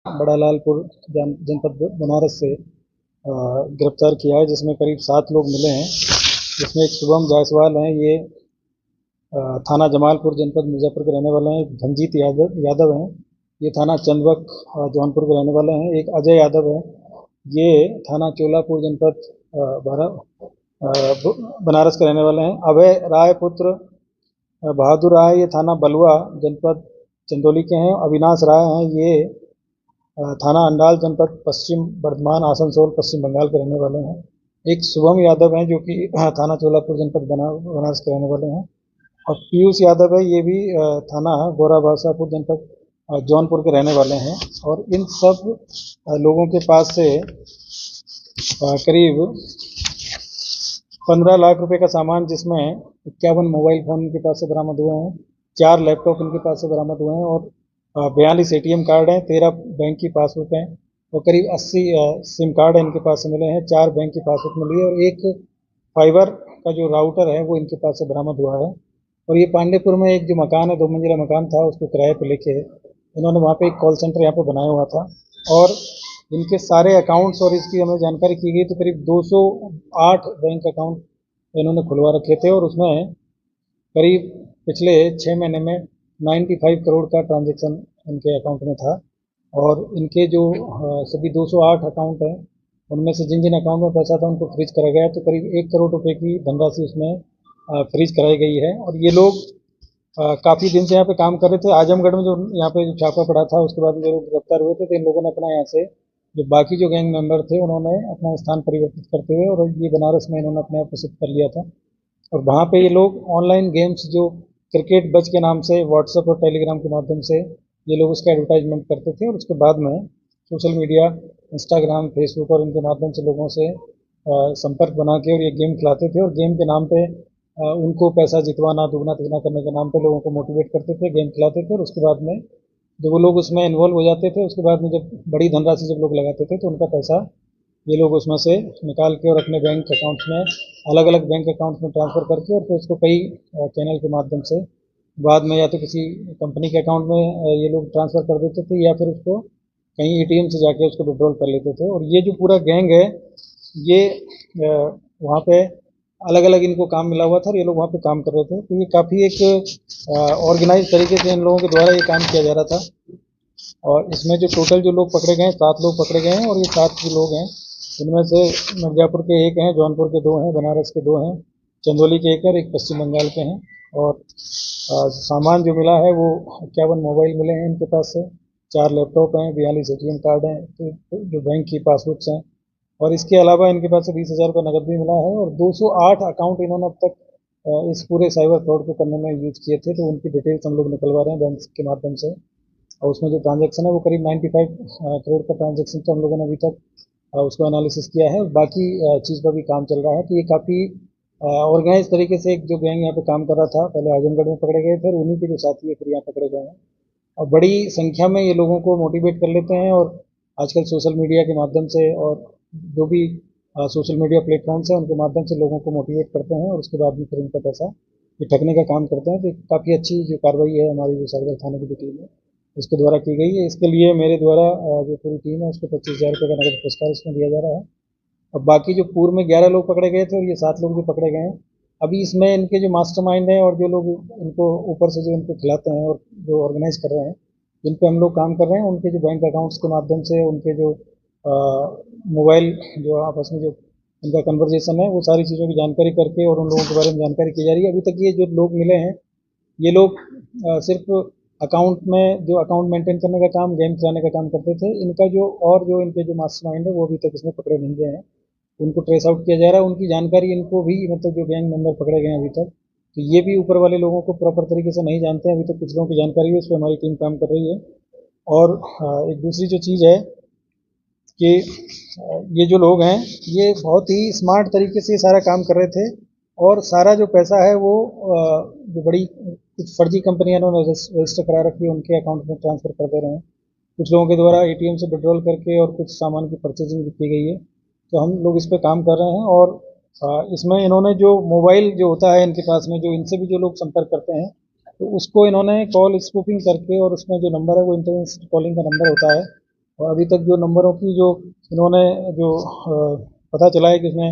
बड़ा लालपुर जनपद बनारस से गिरफ्तार किया है, जिसमें करीब 7 लोग मिले हैं। जिसमें एक शुभम जायसवाल हैं, ये थाना जमालपुर जनपद मिर्ज़ापुर के रहने वाले हैं। एक धनजीत यादव यादव हैं, ये थाना चंदवक जौनपुर के रहने वाले हैं। एक अजय यादव है, ये थाना चोलापुर जनपद बनारस के रहने वाले हैं। अभय राय पुत्र बहादुर राय, ये थाना बलुआ जनपद चंदौली के हैं। अविनाश राय हैं, ये थाना अंडाल जनपद पश्चिम बर्धमान आसनसोल पश्चिम बंगाल के रहने वाले हैं। एक शुभम यादव हैं, जो कि थाना चोलापुर जनपद बनारस के रहने वाले हैं। और पीयूष यादव है, ये भी थाना गोरा बादशाहपुर जनपद जौनपुर के रहने वाले हैं। और इन सब लोगों के पास से करीब 15 लाख रुपए का सामान, जिसमें 51 मोबाइल फ़ोन इनके पास से बरामद हुए हैं, 4 लैपटॉप इनके पास से बरामद हुए हैं, और 42 एटीएम कार्ड हैं, 13 बैंक की पासबुक हैं, और करीब 80 सिम कार्ड इनके पास से मिले हैं, 4 बैंक की पासबुक मिली है, और एक फाइबर का जो राउटर है वो इनके पास से बरामद हुआ है। और ये पांडेपुर में एक जो मकान है, 2 मंजिला मकान था, उसको किराए पे लेके इन्होंने वहाँ पे एक कॉल सेंटर यहाँ पे बनाया हुआ था। और इनके सारे अकाउंट्स और इसकी हमें जानकारी की गई तो करीब 208 बैंक अकाउंट इन्होंने खुलवा रखे थे, और उसमें करीब पिछले 6 महीने में 95 करोड़ का ट्रांजैक्शन इनके अकाउंट में था। और इनके जो सभी 208 अकाउंट हैं, उनमें से जिन जिन अकाउंट में पैसा था उनको फ्रीज करा गया है। तो करीब 1 करोड़ रुपए की धनराशि उसमें फ्रीज कराई गई है। और ये लोग काफ़ी दिन से यहाँ पे काम कर रहे थे। आजमगढ़ में जो यहाँ पे जो छापा पड़ा था, उसके बाद जो लोग गिरफ्तार हुए थे, तो इन लोगों ने अपना यहाँ से जो बाकी जो गैंग मेंबर थे, उन्होंने अपना स्थान परिवर्तित करते हुए और ये बनारस में इन्होंने अपने आप को शिफ्ट कर लिया था। और वहाँ पे ये लोग ऑनलाइन गेम्स, जो क्रिकेट बज के नाम से व्हाट्सएप और टेलीग्राम के माध्यम से ये लोग उसका एडवर्टाइजमेंट करते थे, और उसके बाद में सोशल मीडिया, इंस्टाग्राम, फेसबुक और इनके माध्यम से लोगों से संपर्क बना के और ये गेम खिलाते थे। और गेम के नाम पे उनको पैसा जितवाना, दुगना तिगना करने के नाम पे लोगों को मोटिवेट करते थे, गेम खिलाते थे। और उसके बाद में जब वो लोग उसमें इन्वॉल्व हो जाते थे, उसके बाद में जब बड़ी धनराशि जब लोग लगाते थे, तो उनका पैसा ये लोग उसमें से निकाल के और अपने बैंक अकाउंट्स में, अलग अलग बैंक अकाउंट्स में ट्रांसफ़र करके, और फिर उसको कई चैनल के माध्यम से बाद में या तो किसी कंपनी के अकाउंट में ये लोग ट्रांसफ़र कर देते थे, या फिर उसको कहीं एटीएम से जाके उसको विड्रॉल कर लेते थे। और ये जो पूरा गैंग है, ये वहाँ पे अलग अलग इनको काम मिला हुआ था, और ये लोग वहाँ पे काम कर रहे थे। तो ये काफ़ी एक ऑर्गेनाइज तरीके से इन लोगों के द्वारा ये काम किया जा रहा था। और इसमें जो टोटल जो लोग पकड़े गए हैं, 7 लोग पकड़े गए हैं। और ये 7 जो लोग हैं, इनमें से मिर्ज़ापुर के 1 हैं, जौनपुर के 2 हैं, बनारस के 2 हैं, चंदौली के 1 और एक पश्चिम बंगाल के हैं। और सामान जो मिला है वो 51 मोबाइल मिले हैं इनके पास से, 4 लैपटॉप हैं, 42 एटीएम कार्ड हैं, तो जो बैंक की पासबुक्स हैं। और इसके अलावा इनके पास से 20,000 का नकद भी मिला है। और 208 अकाउंट इन्होंने अब तक इस पूरे साइबर फ्रॉड को करने में यूज़ किए थे, तो उनकी डिटेल्स हम लोग निकलवा रहे हैं बैंक के माध्यम से। और उसमें जो ट्रांजैक्शन है वो करीब 95 करोड़ का ट्रांजैक्शन तो हम लोगों ने अभी तक उसको एनालिसिस किया है। बाकी चीज़ पर भी काम चल रहा है। तो ये काफ़ी ऑर्गेनाइज तरीके से एक जो गैंग यहाँ पे काम कर रहा था, पहले आजमगढ़ में पकड़े गए थे, और उन्हीं के जो साथी है फिर यहाँ पकड़े गए हैं। और बड़ी संख्या में ये लोगों को मोटिवेट कर लेते हैं, और आजकल सोशल मीडिया के माध्यम से और जो भी सोशल मीडिया प्लेटफॉर्म्स हैं उनके माध्यम से लोगों को मोटिवेट करते हैं, और उसके बाद में फिर उनका पैसा ये ठगने का काम करते हैं। तो काफ़ी अच्छी जो कार्रवाई है हमारी जो साइबर थाने की जो टीम है उसके द्वारा की गई है। इसके लिए मेरे द्वारा जो पूरी टीम है उसको 25,000 रुपये का नगद पुरस्कार इसमें दिया जा रहा है। और बाकी जो पूर्व में 11 लोग पकड़े गए थे, और ये 7 लोग भी पकड़े गए हैं। अभी इसमें इनके जो मास्टरमाइंड हैं और जो लोग इनको ऊपर से जो इनको खिलाते हैं और जो ऑर्गेनाइज कर रहे हैं, जिन पे हम लोग काम कर रहे हैं, उनके जो बैंक अकाउंट्स के माध्यम से, उनके जो मोबाइल जो आपस में जो उनका कन्वर्जेशन है, वो सारी चीज़ों की जानकारी करके और उन लोगों के बारे में जानकारी की जा रही है। अभी तक ये जो लोग मिले हैं, ये लोग सिर्फ अकाउंट में जो अकाउंट मेंटेन करने का काम, गेम चलाने का काम करते थे। इनका जो और जो इनके जो मास्टरमाइंड है वो अभी तक इसमें पकड़े नहीं गए हैं, उनको ट्रेस आउट किया जा रहा है। उनकी जानकारी इनको भी, मतलब जो गैंग मेंबर पकड़े गए हैं अभी तक, तो ये भी ऊपर वाले लोगों को प्रॉपर तरीके से नहीं जानते हैं। अभी तक कुछ लोगों की जानकारी है, उस पर हमारी टीम काम कर रही है। और एक दूसरी जो चीज़ है कि ये जो लोग हैं, ये बहुत ही स्मार्ट तरीके से सारा काम कर रहे थे। और सारा जो पैसा है वो जो बड़ी कुछ फर्जी कंपनियां इन्होंने रजिस्टर करा रखी है, उनके अकाउंट में ट्रांसफ़र कर दे रहे हैं। कुछ लोगों के द्वारा एटीएम से विड्रॉल करके और कुछ सामान की परचेजिंग भी की गई है। तो हम लोग इस पे काम कर रहे हैं। और इसमें इन्होंने जो मोबाइल जो होता है इनके पास में, जो इनसे भी जो लोग संपर्क करते हैं, तो उसको इन्होंने कॉल स्पूफिंग करके, और उसमें जो नंबर है वो इंटरनेट कॉलिंग का नंबर होता है, और अभी तक जो नंबरों की जो इन्होंने जो पता चला है कि इसमें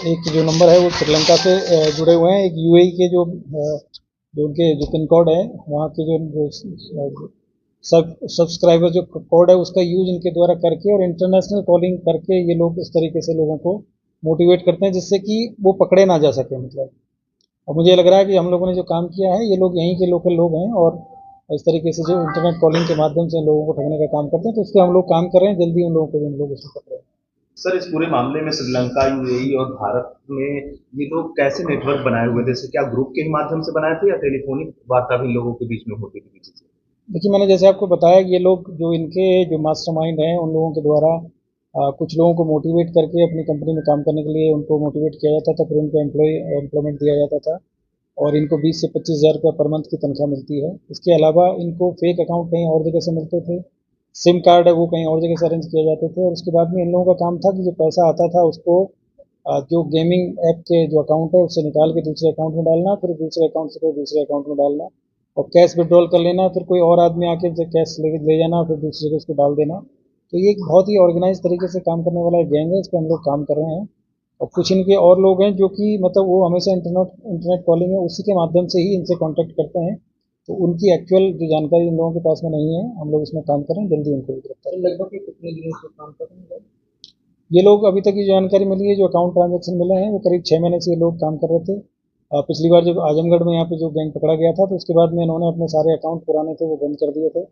एक जो नंबर है वो श्रीलंका से जुड़े हुए हैं, एक यूएई के जो उनके जो पिन कोड है वहाँ के जो सब्सक्राइबर जो कोड है उसका यूज इनके द्वारा करके और इंटरनेशनल कॉलिंग करके ये लोग इस तरीके से लोगों को मोटिवेट करते हैं जिससे कि वो पकड़े ना जा सके मतलब। और मुझे लग रहा है कि हम लोगों ने जो काम किया है ये लोग यहीं के लोकल लोग हैं और इस तरीके से जो इंटरनेट कॉलिंग के माध्यम से लोगों को ठगने का काम करते हैं तो उस पर हम लोग काम कर रहे हैं, जल्दी उन लोगों को हम लोग उसमें पकड़े। सर, इस पूरे मामले में श्रीलंका, यूएई और भारत में ये लोग कैसे नेटवर्क बनाए हुए थे? जैसे क्या ग्रुप के ही माध्यम से बनाए थे या टेलीफोनिक वार्ता भी इन लोगों के बीच में होती थी किसी से? देखिए मैंने जैसे आपको बताया कि ये लोग जो इनके जो मास्टरमाइंड हैं उन लोगों के द्वारा कुछ लोगों को मोटिवेट करके अपनी कंपनी में काम करने के लिए उनको मोटिवेट किया जाता था, फिर उनको एम्प्लॉयमेंट दिया जाता था और इनको 20 से 25 हज़ार रुपये पर मंथ की तनख्वाह मिलती है। इसके अलावा इनको फेक अकाउंट कहीं और जगह से मिलते थे, सिम कार्ड है वो कहीं और जगह से अरेंज किए जाते थे और उसके बाद में इन लोगों का काम था कि जो पैसा आता था उसको जो गेमिंग ऐप के जो अकाउंट है उससे निकाल के दूसरे अकाउंट में डालना, फिर दूसरे अकाउंट से कोई दूसरे अकाउंट में डालना और कैश विड्रॉल कर लेना, फिर कोई और आदमी आके जो कैश ले जाना फिर दूसरी जगह उसको डाल देना। तो ये एक बहुत ही ऑर्गेनाइज तरीके से काम करने वाला एक गैंग है, इस पर हम लोग काम कर रहे हैं। और कुछ इनके और लोग हैं जो कि मतलब वो हमेशा इंटरनेट इंटरनेट कॉलिंग है उसी के माध्यम से ही इनसे कांटेक्ट करते हैं, तो उनकी एक्चुअल जो जानकारी इन लोगों के पास में नहीं है, हम लोग इसमें काम कर रहे हैं, जल्दी उनको भी गिरफ्तार। लगभग कितने दिनों से काम कर रहे हैं ये लोग? अभी तक की जानकारी मिली है जो अकाउंट ट्रांजेक्शन मिले हैं वो करीब 6 महीने से ये लोग काम कर रहे थे। पिछली बार जब आजमगढ़ में यहाँ पे जो गैंग पकड़ा गया था तो उसके बाद में इन्होंने अपने सारे अकाउंट पुराने थे वो बंद कर दिए थे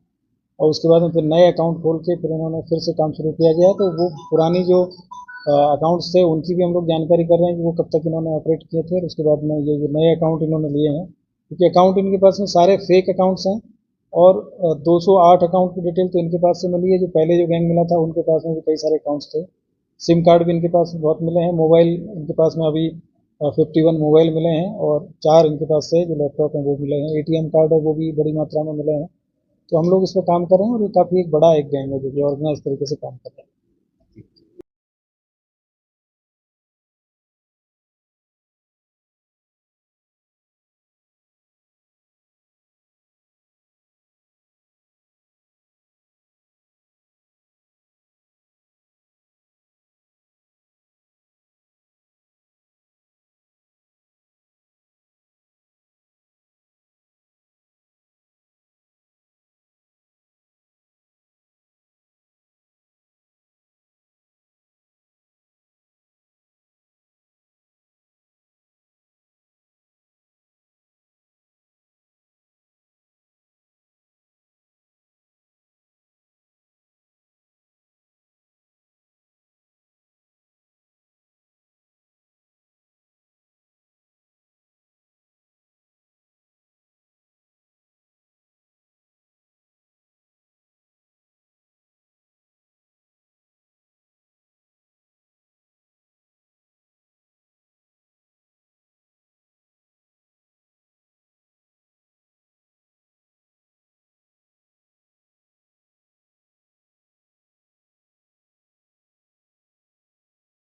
और उसके बाद में फिर नए अकाउंट खोल के फिर इन्होंने फिर से काम शुरू किया गया। तो वो पुरानी जो अकाउंट्स थे उनकी भी हम लोग जानकारी कर रहे हैं कि वो कब तक इन्होंने ऑपरेट किए थे और उसके बाद में ये जो नए अकाउंट इन्होंने लिए हैं क्योंकि अकाउंट इनके पास में सारे फेक अकाउंट्स हैं और 208 अकाउंट की डिटेल तो इनके पास से मिली है। जो पहले जो गैंग मिला था उनके पास में भी कई सारे अकाउंट्स थे, सिम कार्ड भी इनके पास बहुत मिले हैं, मोबाइल इनके पास में अभी 51 मोबाइल मिले हैं और 4 इनके पास से जो लैपटॉप हैं वो मिले हैं, एटीएम कार्ड है वो भी बड़ी मात्रा में मिले हैं। तो हम लोग इस पर काम कर रहे हैं और ये काफ़ी एक बड़ा एक गैंग है जो कि ऑर्गेनाइज तरीके से काम कर रहे हैं।